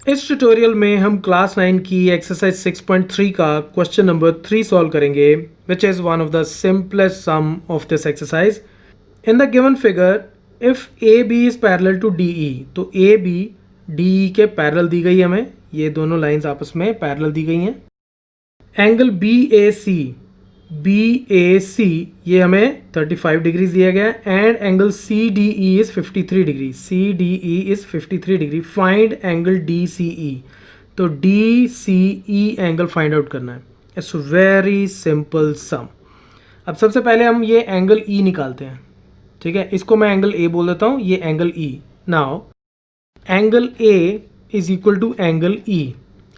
इस ट्यूटोरियल में हम क्लास 9 की एक्सरसाइज 6.3 का क्वेश्चन नंबर 3 सॉल्व करेंगे, which is one of the simplest sum of this exercise. In the given figure if A B is parallel to D E, तो A B D E के parallel दी गई हमें, ये दोनों lines आपस में parallel दी गई हैं. एंगल बी ए सी ये हमें 35 डिग्रीज दिया गया है and angle C D E is 53 degree. C D E is 53 degree. Find angle D C E. तो D C E angle find out करना है. It's very simple sum. अब सबसे पहले हम ये एंगल ई निकालते हैं. ठीक है, इसको मैं एंगल ए बोल देता हूँ, ये angle E. Now angle A is equal to angle E.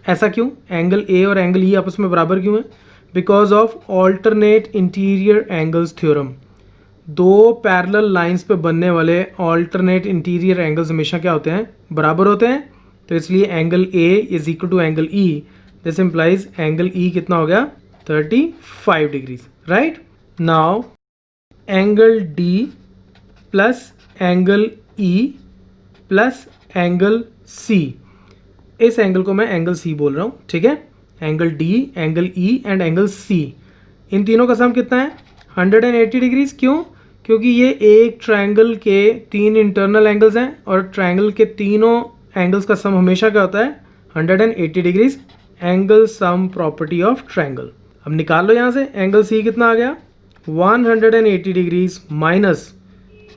ऐसा क्यों? एंगल ए और एंगल ई आपस में बराबर क्यों है? Because of alternate interior angles theorem. दो पैरेलल लाइंस पे बनने वाले ऑल्टरनेट इंटीरियर एंगल्स हमेशा क्या होते हैं? बराबर होते हैं. तो इसलिए angle A is equal to angle E. This implies angle E कितना हो गया? 35 degrees. Right. Now angle D plus angle E plus angle C. इस एंगल को मैं एंगल सी बोल रहा हूँ. ठीक है, angle D, angle E and angle C, इन तीनों का सम कितना है? 180 डिग्रीज. क्यों? क्योंकि ये एक ट्रायंगल के 3 इंटरनल एंगल्स हैं और ट्रायंगल के तीनों एंगल्स का सम हमेशा क्या होता है? 180 degrees. Angle sum property of triangle. अब निकाल लो यहाँ से. एंगल सी कितना आ गया? 180 degrees minus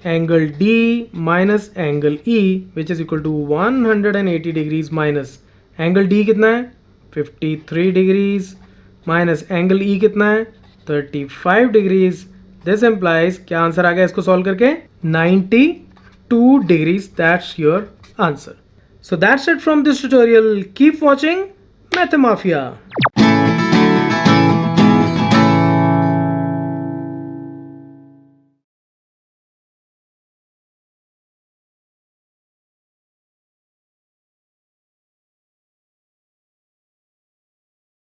angle D minus angle E which is equal to 180 degrees minus angle D कितना है? 53 डिग्रीज माइनस एंगल ई कितना है? 35 डिग्रीज. दिस एम्प्लाइज, क्या आंसर आ गया इसको सॉल्व करके? 92 degrees. That's your answer. So that's it from this tutorial. Keep watching math mafia.